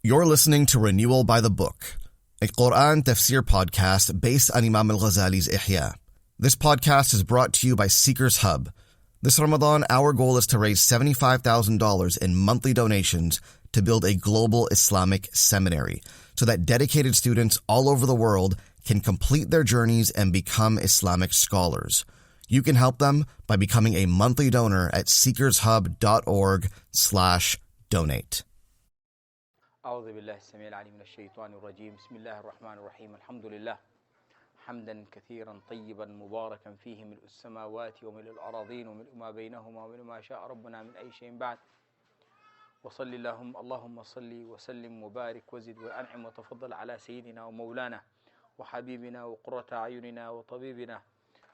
You're listening to Renewal by the Book, a Quran tafsir podcast based on Imam Al-Ghazali's Ihya. This podcast is brought to you by Seekers Hub. This Ramadan, our goal is to raise $75,000 in monthly donations to build a global Islamic seminary so that dedicated students all over the world can complete their journeys and become Islamic scholars. You can help them by becoming a monthly donor at seekershub.org/donate. أعوذ بالله السميع العليم من الشيطان الرجيم بسم الله الرحمن الرحيم الحمد لله حمدا كثيرا طيبا مباركا فيه ملء السماوات وملء الأراضين وملء ما بينهما وملء ما شاء ربنا من أي شيء بعد وصل اللهم صل وسلم وبارك وزد وأنعم وتفضل على سيدنا ومولانا وحبيبنا وقرة أعيننا وطبيبنا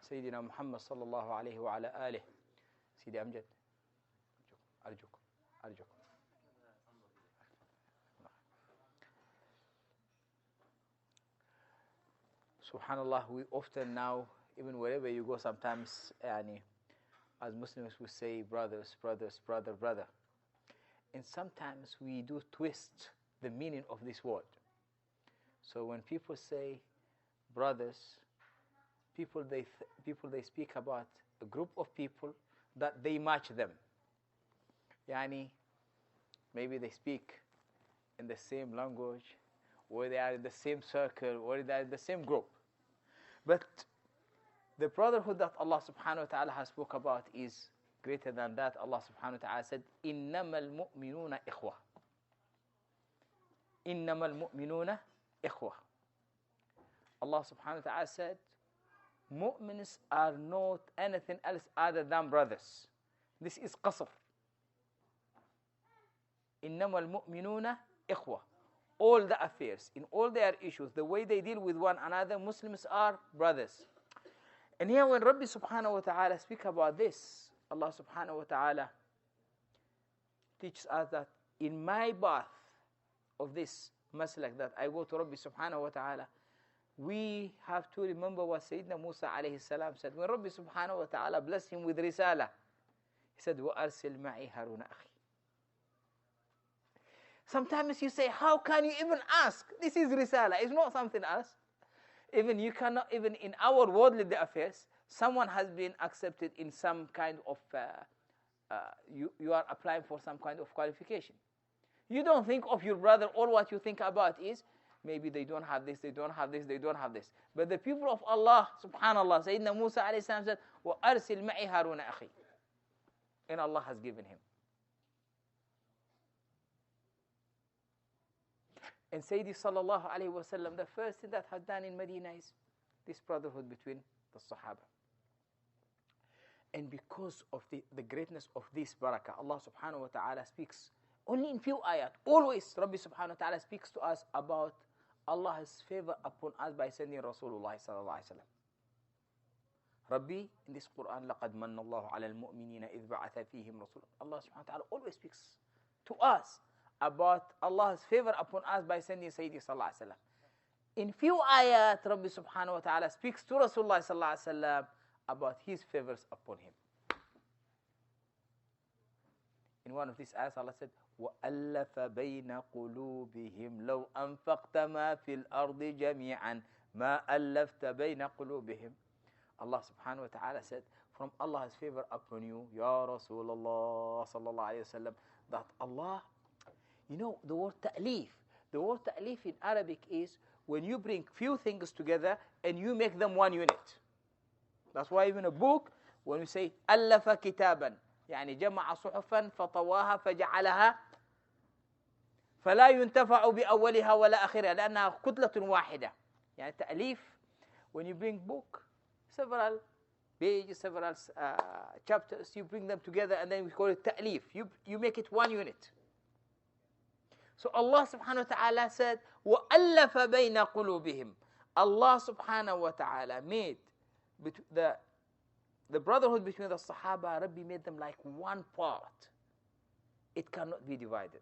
سيدنا محمد صلى الله عليه وعلى آله. سيدي أمجد أرجوكم Subhanallah, we often now, even wherever you go, sometimes, as Muslims we say brother. And sometimes we do twist the meaning of this word. So when people say brothers, people they speak about a group of people that they match them. Maybe they speak in the same language, or they are in the same circle, or they are in the same group. But the brotherhood that Allah subhanahu wa ta'ala has spoke about is greater than that. Allah subhanahu wa ta'ala said, إِنَّمَا الْمُؤْمِنُونَ إِخْوَةٌ. إِنَّمَا الْمُؤْمِنُونَ إِخْوَةٌ. Allah subhanahu wa ta'ala said, mu'mins are not anything else other than brothers. This is qasr. إِنَّمَا الْمُؤْمِنُونَ إِخْوَةٌ. All the affairs, in all their issues, the way they deal with one another, Muslims are brothers. And here when Rabbi subhanahu wa ta'ala speak about this, Allah subhanahu wa ta'ala teaches us that in my path of this maslak that I go to Rabbi subhanahu wa ta'ala, we have to remember what Sayyidina Musa alayhi salam said. When Rabbi subhanahu wa ta'ala blessed him with risala, he said, وَأَرْسِلْ مَعِي هَارُونَ أَخِي. Sometimes you say, how can you even ask? This is risala, it's not something else. Even you cannot, even in our worldly affairs, someone has been accepted in some kind of, you are applying for some kind of qualification. You don't think of your brother, all what you think about is, maybe they don't have this, they don't have this. But the people of Allah, subhanallah, Sayyidina Musa alayhi salam said, وَأَرْسِلْ مَعِي هَارُونَ أَخِي. And Allah has given him. And Sayyidi sallallahu alayhi wa sallam, the first thing that had done in Medina is this brotherhood between the Sahaba. And because of the greatness of this barakah, Allah subhanahu wa ta'ala speaks only in few ayat. Always Rabbi subhanahu wa ta'ala speaks to us about Allah's favor upon us by sending Rasulullah sallallahu alayhi wa sallam. Rabbi, in this Quran, لَقَدْ مَنَّ اللَّهُ عَلَى الْمُؤْمِنِينَ إِذْ بَعَثَ فِيهِمْ رَسُولًا. Allah subhanahu wa ta'ala always speaks to us about Allah's favor upon us by sending Sayyidi sallallahu alayhi wa sallam. In few ayat, Rabbi subhanahu wa ta'ala speaks to Rasulullah sallallahu alayhi wa sallam about his favors upon him. In one of these ayats, Allah said, وَأَلَّفَ بَيْنَ قُلُوبِهِمْ لَوْ أَنفَقْتَ مَا فِي الْأَرْضِ جَمِيعًا مَا أَلَّفْتَ بَيْنَ قُلُوبِهِمْ. Allah subhanahu wa ta'ala said, from Allah's favor upon you, Ya Rasulullah sallallahu alayhi wa sallam, that Allah, the word ta'lif. The word ta'lif in Arabic is when you bring few things together and you make them one unit. That's why even a book, when we say أَلَّفَ كِتَابًا, جمع صحفا فطواها فجعلها فلا ينتفع بأولها ولا آخرها لأنها كتلة واحدة. تأليف, when you bring book, several pages, several chapters, you bring them together and then we call it ta'lif. You make it one unit. So Allah subhanahu wa ta'ala said, وَأَلَّفَ بَيْنَ قُلُوبِهِمْ. Allah subhanahu wa ta'ala made the brotherhood between the Sahaba, Rabbi made them like one part. It cannot be divided.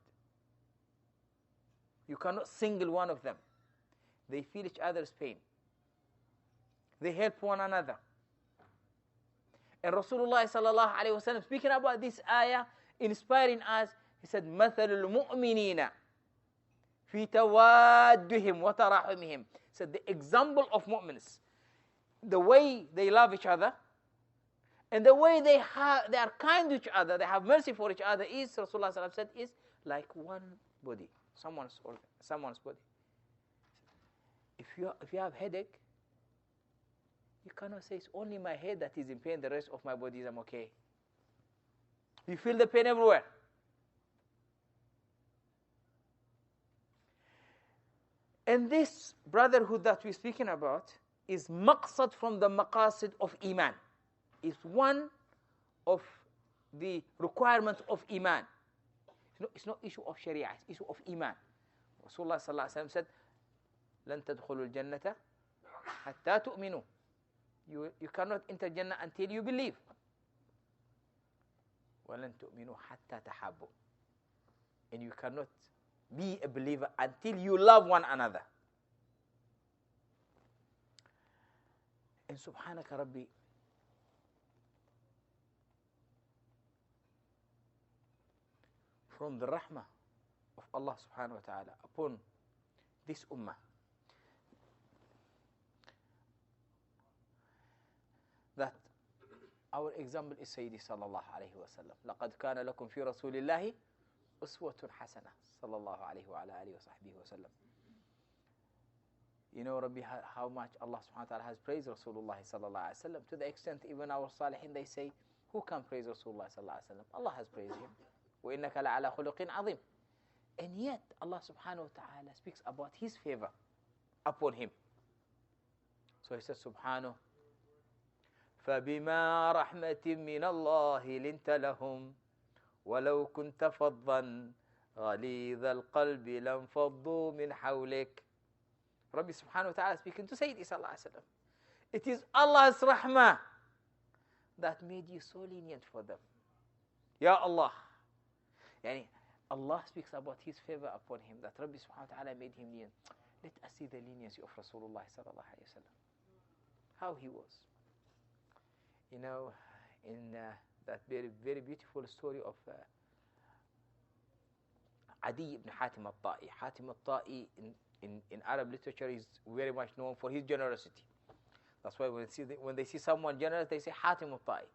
You cannot single one of them. They feel each other's pain. They help one another. And Rasulullah sallallahu alayhi wa sallam, speaking about this ayah, inspiring us, he said, مَثَلُ الْمُؤْمِنِينَ في توادهم وتراحمهم. So the example of mu'mins, the way they love each other, and the way they are kind to each other, they have mercy for each other, is, Rasulullah sallallahu alaihi wasallam said, is like one body, someone's body. If you have headache, you cannot say it's only my head that is in pain, the rest of my body is I'm okay. You feel the pain everywhere. And this brotherhood that we're speaking about is maqsad from the maqasid of Iman. It's one of the requirements of Iman. It's not issue of Sharia, it's issue of Iman. Rasulullah sallallahu alaihi wasallam said, لن تدخلوا الجنة حتى تؤمنوا. You cannot enter Jannah until you believe. وَلَن تُؤْمِنُوا حَتَّى تَحَابُّوا. And you cannot be a believer until you love one another. And subhanaka Rabbi, from the rahmah of Allah subhanahu wa ta'ala upon this ummah, that our example is Sayyidi sallallahu alayhi wa sallam. لَقَدْ كَانَ لَكُمْ فِي رَسُولِ اللَّهِ أُسْوَةٌ حَسَنَةٌ sallallahu alayhi wa alihi wa sahbihi wa sallam. You know, Rabbi, how much Allah subhanahu wa ta'ala has praised Rasulullah sallallahu alayhi wa sallam, to the extent even our salihin, they say, who can praise Rasulullah sallallahu alayhi wa sallam? Allah has praised him. وَإِنَّكَ لَعَلَى خُلُقٍ عَظِيمٍ. And yet, Allah subhanahu wa ta'ala speaks about his favor upon him. So he says, subhanahu, فبما رحمة من الله لنت لهم ولو كنت فظا غليظ القلب لانفضوا من حولك. Rabbi subhanahu wa ta'ala speaking to Sayyidi sallallahu alayhi wa sallam. It is Allah's rahmah that made you so lenient for them. Ya Allah. Yani Allah speaks about his favor upon him, that Rabbi subhanahu wa ta'ala made him lenient. Let us see the leniency of Rasulullah sallallahu alayhi wa sallam. How he was. You know, in that very, very beautiful story of Adi ibn Hatim al-Ta'i. Hatim al-Ta'i in Arab literature is very much known for his generosity. That's why when they see someone generous, they say Hatim al-Ta'i.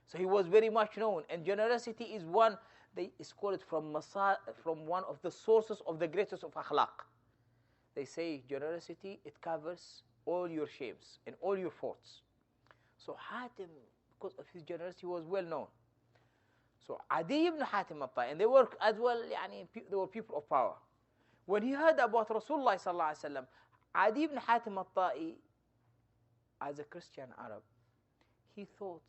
So he was very much known, and generosity is one, it's called from one of the sources of the greatest of akhlaq. They say generosity, it covers all your shames and all your faults. So Hatim, because of his generosity, was well known. So Adi ibn Hatim al-Ta'i, and they were as well, they were people of power. When he heard about Rasulullah sallallahu alaihi wasallam, Adi ibn Hatim al-Ta'i, as a Christian Arab, he thought,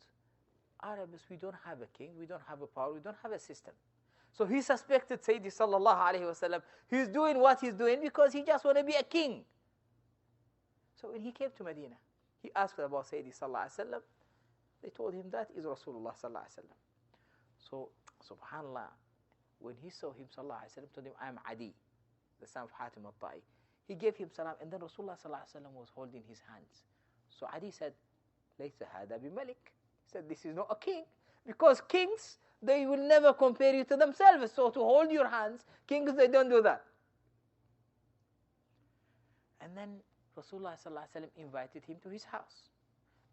Arabs, we don't have a king, we don't have a power, we don't have a system. So he suspected Sayyidi sallallahu alaihi wasallam, he's doing what he's doing because he just want to be a king. So when he came to Medina, he asked about Sayyidi sallallahu alaihi wasallam. They told him that is Rasulullah sallallahu alaihi wasallam. So subhanallah, when he saw him sallallahu alaihi wasallam, told him, I am Adi, the son of Hatim al-Ta'i. He gave him salam, and then Rasulullah sallallahu alaihi wasallam was holding his hands. So Adi said, Laysa hada bi malik. He said, this is not a king, because kings, they will never compare you to themselves. So to hold your hands, kings, they don't do that. And then Rasulullah sallallahu alaihi wasallam invited him to his house.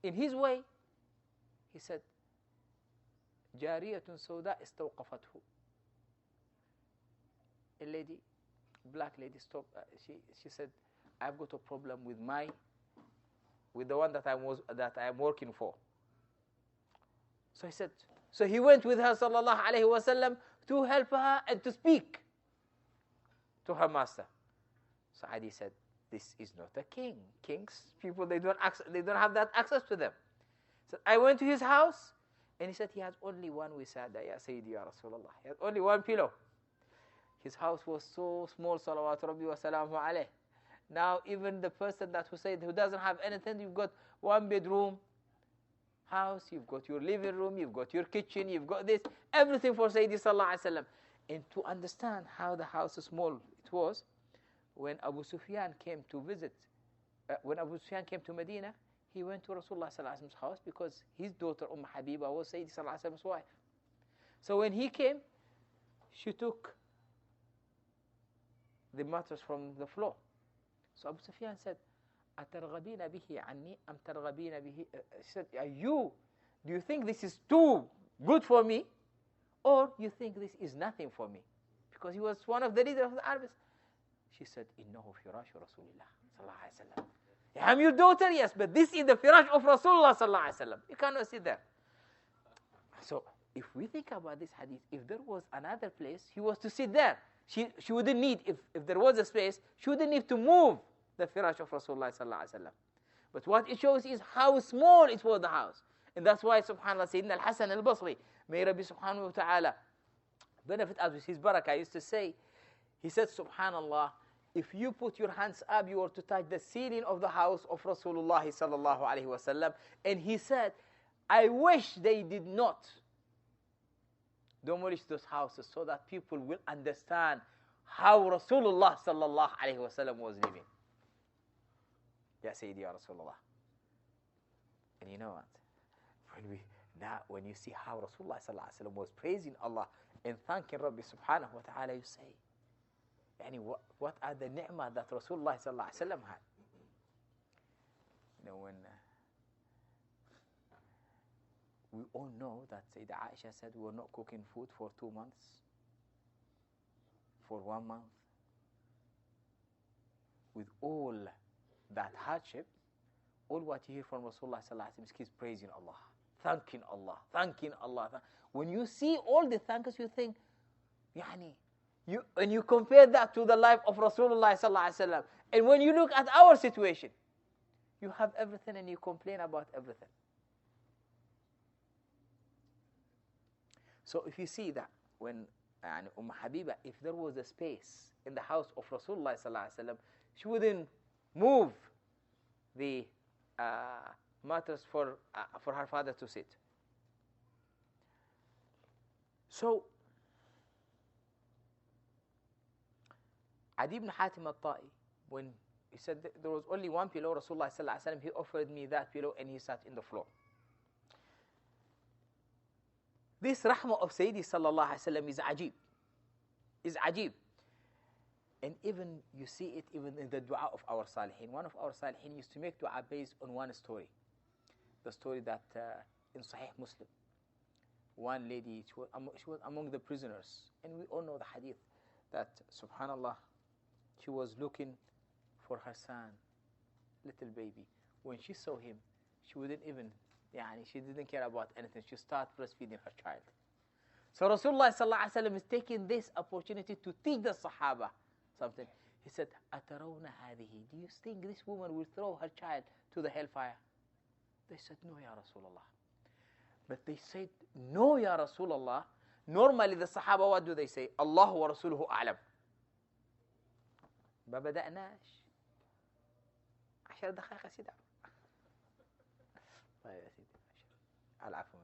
In his way, he said, Jariyatun Sauda istawqafathu. A lady, black lady, stopped. She said, I've got a problem with the one that I am working for. So he said, so he went with her sallallahu alaihi wasallam to help her and to speak to her master. So Adi said, this is not a king. Kings, people, they don't have that access to them. So I went to his house, and he said he has only one wisada, ya Sayyidi ya Rasulullah. He had only one pillow. His house was so small, salawatu rabbi wa salamu alayh. Now even the person who doesn't have anything, you've got one bedroom house, you've got your living room, you've got your kitchen, you've got this, everything for Sayyidi sallallahu alayhi wa sallam. And to understand how the house small it was, when Abu Sufyan came to visit, when Abu Sufyan came to Medina, he went to Rasulullah sallallahu alaihi wasallam's house because his daughter Habiba was Sayyidi sallallahu alaihi wasallam's wife. So when he came, she took the mattress from the floor. So Abu Sufyan said, أترغبين به عني أم ترغبين به? He said, do you think this is too good for me, or you think this is nothing for me? Because he was one of the leaders of the Arabs. She said, إنه فراش رسول الله صلى الله عليه وسلم. I'm your daughter, yes, but this is the firash of Rasulullah صلى الله عليه وسلم. You cannot sit there. So if we think about this hadith, if there was another place, he was to sit there. She wouldn't need, if there was a space, she wouldn't need to move the firash of Rasulullah sallallahu alaihi wasallam. But what it shows is how small it was, the house. And that's why, subhanAllah, Sayyidina Al-Hasan Al-Basri, may Rabbi subhanahu wa ta'ala benefit us with his barakah, used to say, he said, subhanAllah, if you put your hands up, you are to touch the ceiling of the house of Rasulullah sallallahu alaihi wasallam. And he said, I wish they did not demolish those houses so that people will understand how Rasulullah sallallahu alaihi wasallam was living. Ya Sayyidi Ya Rasulullah. And you know what? When you see how Rasulullah sallallahu alaihi wasallam was praising Allah and thanking Rabbi subhanahu wa ta'ala, you say, what are the ni'mah that Rasulullah sallallahu alaihi wasallam had? You know, when we all know that Sayyidah Aisha said we were not cooking food for 2 months, for 1 month. With all that hardship, all what you hear from Rasulullah sallallahu alaihi wasallam is keeps praising Allah, thanking Allah, thanking Allah. When you see all the thanks, you think, and you compare that to the life of Rasulullah sallallahu alaihi wasallam, and when you look at our situation, you have everything and you complain about everything. So if you see that when Habiba, if there was a space in the house of Rasulullah sallallahu alaihi wasallam, she wouldn't move the mattress for her father to sit. So Adi ibn Hatim al-Ta'i, when he said there was only one pillow, Rasulullah sallallahu alaihi wasallam, he offered me that pillow and he sat in the floor. This rahmah of Sayyidi sallallahu alaihi wasallam is ajib. And even you see it even in the dua of our salihin. One of our salihin used to make dua based on one story. The story that in Sahih Muslim, one lady, she was among the prisoners. And we all know the hadith that, subhanallah, she was looking for her son, little baby. When she saw him, she wouldn't even, she didn't care about anything. She started breastfeeding her child. So Rasulullah sallallahu alaihi wasallam is taking this opportunity to teach the Sahaba something. He said, "Atarawna hadihi? Do you think this woman will throw her child to the hellfire?" They said, "No, Ya Rasulullah." But they said, "No, Ya Rasulullah." Normally the Sahaba, what do they say? "Allahu wa Rasuluhu a'lam." ما بدأناش 10 دقائق سيدة. طيب يا سيدي العفو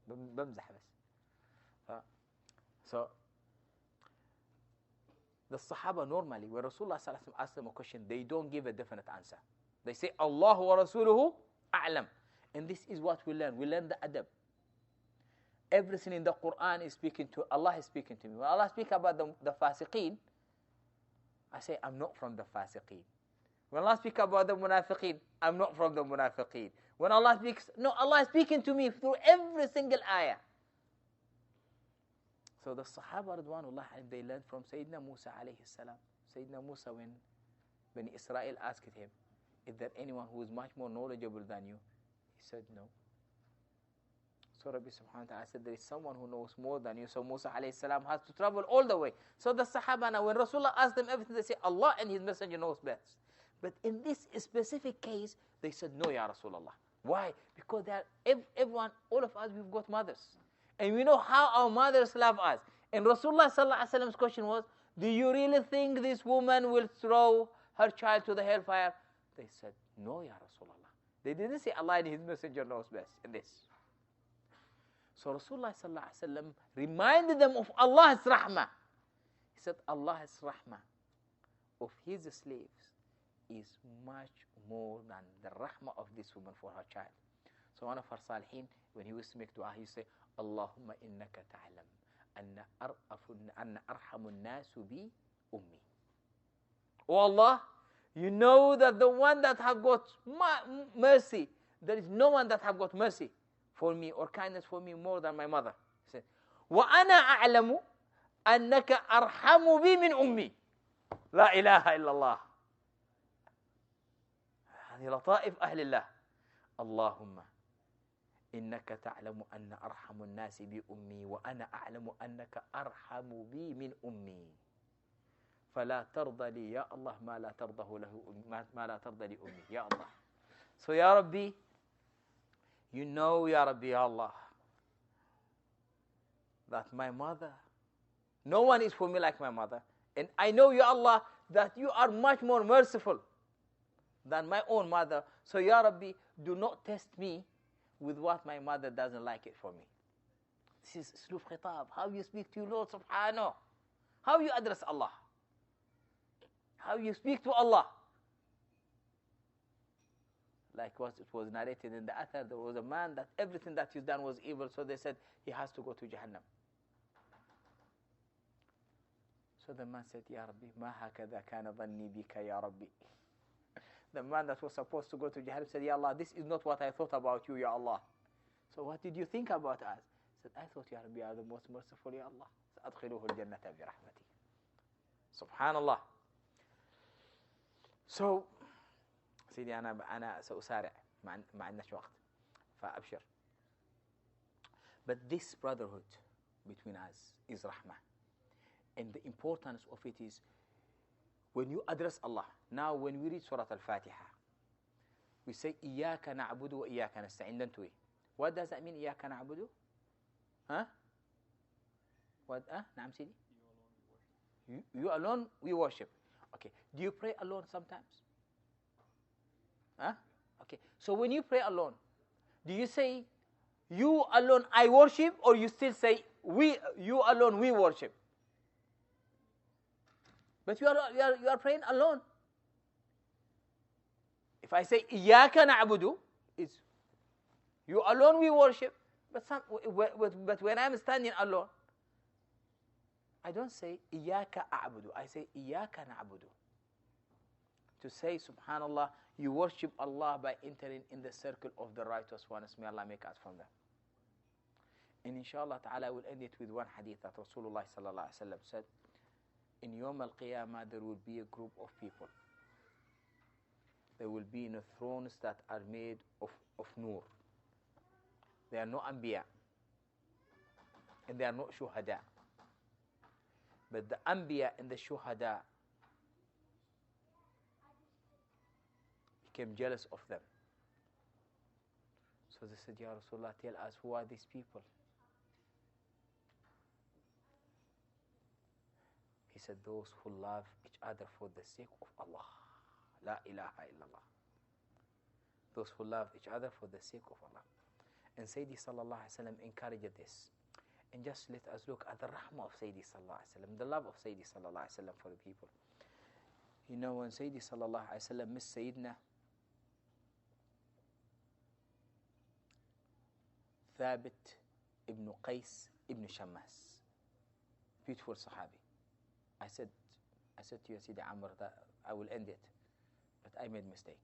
منك بمزح بس. So the Sahaba normally, when Rasulullah sallallahu alaihi wasallam asks them a question, they don't give a definite answer. They say, Allahu wa Rasuluhu a'lam. And this is what we learn. We learn the adab. Everything in the Quran is speaking to, Allah is speaking to me. When Allah speaks about the fasiqeen, I say, I'm not from the fasiqeen. When Allah speaks about the munafiqeen, I'm not from the munafiqeen. When Allah speaks, no, Allah is speaking to me through every single ayah. So the Sahaba radwanullah, they learned from Sayyidina Musa alayhi salam. Sayyidina Musa, when Bani Israel asked him, is there anyone who is much more knowledgeable than you? He said no. So Rabbi subhanahu wa ta'ala said, there is someone who knows more than you. So Musa alayhi salam has to travel all the way. So the Sahaba, now when Rasulullah asked them everything, they say, Allah and His Messenger knows best. But in this specific case, they said, no, Ya Rasulullah. Why? Because everyone, all of us, we've got mothers. And we know how our mothers love us. And Rasulullah sallallahu alaihi wasallam's question was, do you really think this woman will throw her child to the hellfire? They said, no, Ya Rasulullah. They didn't say Allah and His Messenger knows best in this. So Rasulullah sallallahu alaihi wasallam reminded them of Allah's rahmah. He said, Allah's rahmah of His slaves is much more than the rahmah of this woman for her child. So one of our salihin, when he used to make dua, he used to say, Allahumma innaka ta'lam anna arhamun nasu bi ummi. Oh Allah, you know that the one that have got mercy, there is no one that have got mercy for me or kindness for me more than my mother. He said, وَأَنَا أَعْلَمُ أَنَّكَ أَرْحَمُ بِي مِنْ أُمِّي. لا إله إلا الله. هذه لطائف أهل الله. اللهم إنك تعلم أن أرحم الناس بأمي وأنا أعلم أنك أرحم بي من أمي فلا ترضى لي يا الله ما لا ترضه له ما لا ترضى لأمي يا الله. So يا ربي, you know يا ربي يا Allah, that my mother, no one is for me like my mother, and I know ya Allah that you are much more merciful than my own mother. So Ya Rabbi, do not test me with what my mother doesn't like it for me. This is Sluf Khitab, how you speak to your Lord Subhanahu, how you address Allah, how you speak to Allah. Like what it was narrated in the Athar, there was a man that everything that he's done was evil, so they said he has to go to Jahannam. So the man said, Ya Rabbi, ma hakadha kana dhanni bika ya Rabbi. The man that was supposed to go to Jahannam said, Ya Allah, this is not what I thought about you, Ya Allah. So what did you think about us? He said, I thought, Ya Rabbi, you are the most merciful, Ya Allah. سأدخله الجنة برحمتي. Subhanallah. So, سيدي أنا سأسارع مع أنش وقت فأبشر. But this brotherhood between us is rahmah. And the importance of it is when you address Allah. Now when we read Surah Al-Fatiha, we say إياك نعبد وإياك نستعين. Don't we? What does that mean, إياك نعبد? Huh? What? نعم سيدي. You alone we worship. Okay. Do you pray alone sometimes? Huh? Okay. So when you pray alone, do you say you alone I worship, or you still say you alone we worship? But you are praying alone. If I say إياك نعبد, it's you alone we worship. But when I'm standing alone, I don't say إياك أعبد. I say إياك نعبد. To say, subhanallah, you worship Allah by entering in the circle of the righteous ones. May Allah make us from them. And inshallah ta'ala, I will end it with one hadith that Rasulullah sallallahu alaihi wasallam said, in Yawm al-Qiyamah, there will be a group of people. They will be in thrones that are made of nur. They are not anbiya. And they are not shuhada. But the anbiya and the shuhada became jealous of them. So they said, Ya Rasulullah, tell us, who are these people? He said, those who love each other for the sake of Allah. La ilaha illallah. Those who love each other for the sake of Allah. And Sayyidi sallallahu alayhi wa sallam encouraged this. And just let us look at the rahmah of Sayyidi sallallahu alayhi wa sallam, the love of Sayyidi sallallahu alayhi wa sallam for the people. You know, when Sayyidi sallallahu alayhi wa sallam missed Sayyidina Thabit ibn Qais ibn Shammas, beautiful Sahabi. I said to you, Sidi Amr, that I will end it, but I made mistake.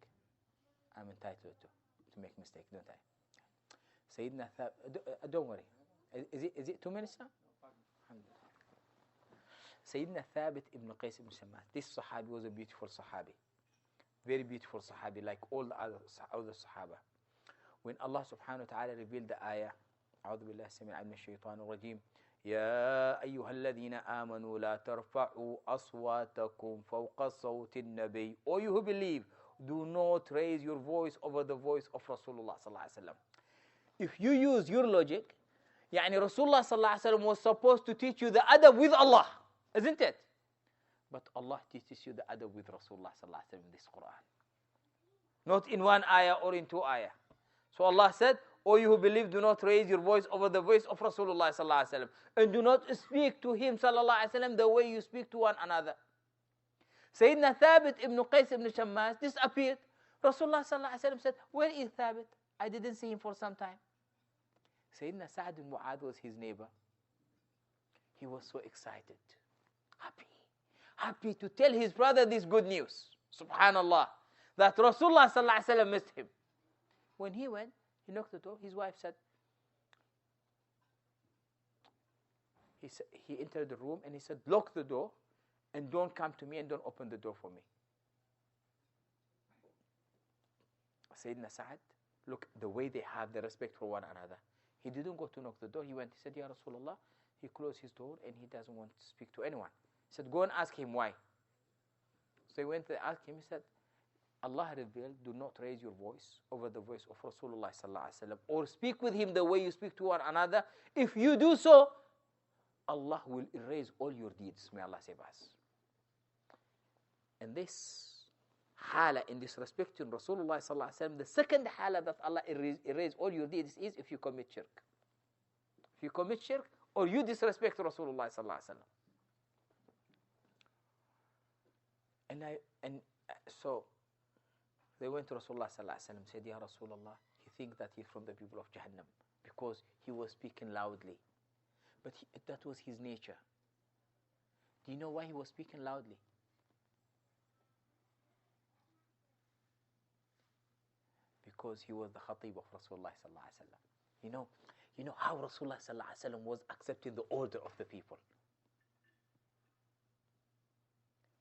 I'm entitled to make mistake, don't I? Sayyidina Thabit, don't worry. Is it 2 minutes now? Sayyidina Thabit ibn Qais ibn Shammas. This Sahabi was a beautiful Sahabi, very beautiful Sahabi, like all the other Sahaba. When Allah subhanahu wa ta'ala revealed the ayah, أعوذ بالله السميع العليم من الشيطان الرجيم, يا أيها الذين آمنوا لا ترفعوا أصواتكم فوق صوت النبي. O you who believe, do not raise your voice over the voice of Rasulullah sallallahu alaihi wasallam. If you use your logic, يعني Rasulullah sallallahu alaihi wasallam was supposed to teach you the adab with Allah, isn't it? But Allah teaches you the adab with Rasulullah sallallahu alaihi wasallam in this Quran. Not in one ayah or in two ayah. So Allah said, O you who believe, do not raise your voice over the voice of Rasulullah sallallahu alaihi wasallam, and do not speak to him sallallahu alaihi wasallam the way you speak to one another. Sayyidina Thabit ibn Qais ibn Shammas disappeared. Rasulullah sallallahu alaihi wasallam said, where is Thabit? I didn't see him for some time. Sayyidina Sa'd bin Mu'adh was his neighbor. He was so excited, happy. happy to tell his brother this good news. Subhanallah. That Rasulullah sallallahu alaihi wasallam missed him. When he went, he knocked the door. His wife said, he entered the room and he said, lock the door and don't come to me and don't open the door for me. Sayyidina Sa'ad, look, the way they have the respect for one another. He didn't go to knock the door. He went, he said, Ya Rasulullah. He closed his door and he doesn't want to speak to anyone. He said, go and ask him why. So he went to ask him. He said, Allah revealed, do not raise your voice over the voice of Rasulullah sallallahu alaihi wasallam, or speak with him the way you speak to one another. If you do so, Allah will erase all your deeds. May Allah save us. And this hala, in this respect to Rasulullah sallallahu alaihi wasallam, the second hala that Allah erase all your deeds is if you commit shirk. If you commit shirk or you disrespect Rasulullah sallallahu alaihi wasallam. So they went to Rasulullah sallallahu alaihi wasallam, said, Ya Rasulullah, he thinks that he's from the people of Jahannam because he was speaking loudly. But that was his nature. Do you know why he was speaking loudly? Because he was the khatib of Rasulullah sallallahu alaihi wasallam. You know how Rasulullah sallallahu alaihi wasallam was accepting the order of the people.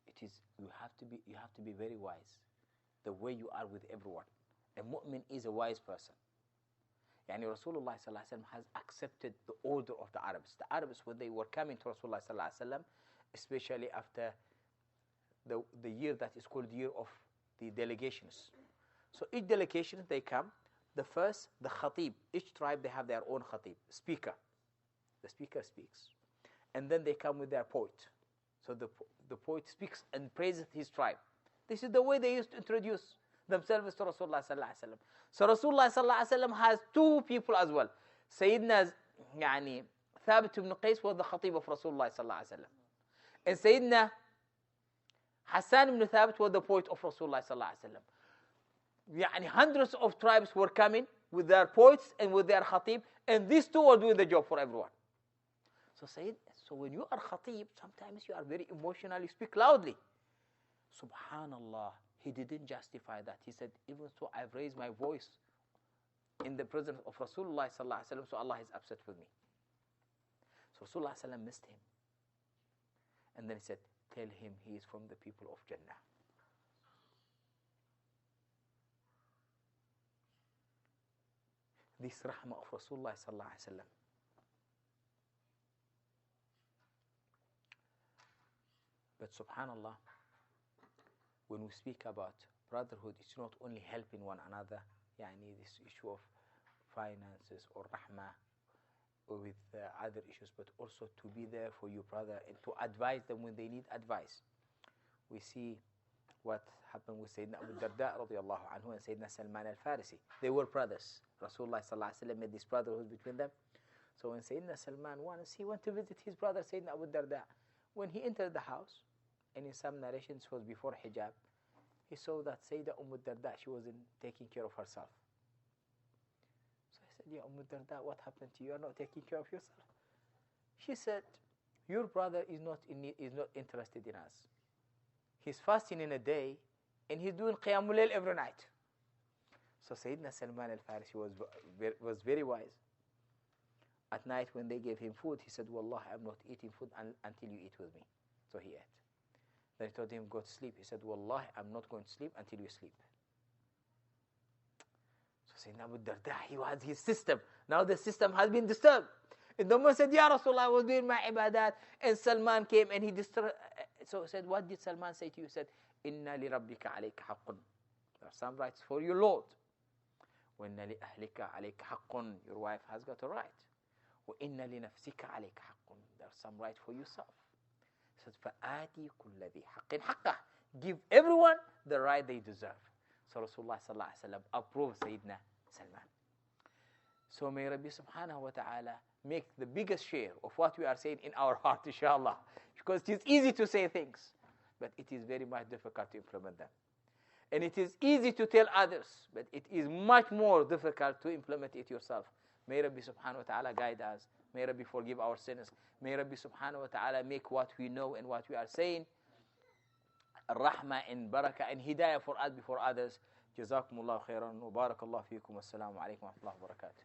It is you have to be very wise, the way you are with everyone. A mu'min is a wise person. Yani Rasulullah sallallahu alaihi wasallam has accepted the order of the Arabs. The Arabs, when they were coming to Rasulullah sallallahu alaihi wasallam, especially after the year that is called the year of the delegations. So each delegation, they come, the khatib, each tribe, they have their own khatib, speaker. The speaker speaks. And then they come with their poet. So the poet speaks and praises his tribe. This is the way they used to introduce themselves to Rasulullah sallallahu alaihi wasallam. So Rasulullah sallallahu alaihi wasallam has two people as well. Sayyidina Thabit ibn Qais was the khatib of Rasulullah sallallahu alaihi wasallam. And Sayyidina Hassan ibn Thabit was the poet of Rasulullah sallallahu alaihi wasallam. Hundreds of tribes were coming with their poets and with their khatib, and these two were doing the job for everyone. So when you are khatib, sometimes you are very emotional, you speak loudly. Subhanallah, he didn't justify that. He said, even so, I've raised my voice in the presence of Rasulullah sallallahu alaihi wasallam, so Allah is upset with me. So Rasulullah sallallahu alaihi wasallam missed him. And then he said, tell him he is from the people of Jannah. This rahmah of Rasulullah sallallahu alaihi wasallam. But subhanallah, when we speak about brotherhood, it's not only helping one another, this issue of finances or rahmah, or with other issues, but also to be there for your brother and to advise them when they need advice. We see what happened with Sayyidina Abu Darda radiallahu anhu and Sayyidina Salman al-Farisi. They were brothers. Rasulullah sallallahu alaihi wasallam made this brotherhood between them. So when Sayyidina Salman once, he went to visit his brother Sayyidina Abu Darda. When he entered the house, and in some narrations was before hijab, he saw that Sayyida Darda, she wasn't taking care of herself. So he said, Ya Darda, what happened to you? You are not taking care of yourself. She said, your brother is not interested in us. He's fasting in a day, and he's doing Qiyamul Layl every night. So Sayyidina Salman al-Farisi was very wise. At night when they gave him food, he said, Wallah, I'm not eating food until you eat with me. So he ate. They told him, go to sleep. He said, Wallahi, I'm not going to sleep until you sleep. So Sayyidina Abu Darda, he had his system. Now the system has been disturbed. And the man said, Ya Rasulullah, I was doing my ibadat. And Salman came and he disturbed. So he said, what did Salman say to you? He said, Inna li rabbika alayka haqqun. There are some rights for your Lord. Wa inna li ahlika alayka haqqun. Your wife has got a right. Wa inna li nafsika alayka haqqun. There are some rights for yourself. He said, فَآتِي كُلَّ ذِي حَقٍّ حَقَّهُ. Give everyone the right they deserve. So Rasulullah sallallahu alaihi wasallam approved Sayyidina Salman. So may Rabbi subhanahu wa ta'ala make the biggest share of what we are saying in our heart, inshallah. Because it is easy to say things, but it is very much difficult to implement them. And it is easy to tell others, but it is much more difficult to implement it yourself. May Rabbi subhanahu wa ta'ala guide us. May Rabbi forgive our sins. May Rabbi subhanahu wa ta'ala make what we know and what we are saying rahmah and barakah and hidayah for us before others. Jazakumullah khairan wa barakallahu feekum. Assalamu alaikum wa rahmatullahi wa barakatuh.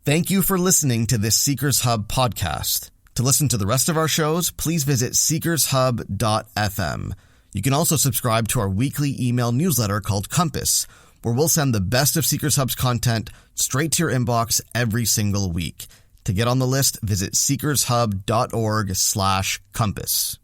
Thank you for listening to this Seekers Hub podcast. To listen to the rest of our shows, please visit seekershub.fm. You can also subscribe to our weekly email newsletter called Compass, where we'll send the best of Seekers Hub's content straight to your inbox every single week. To get on the list, visit seekershub.org/compass.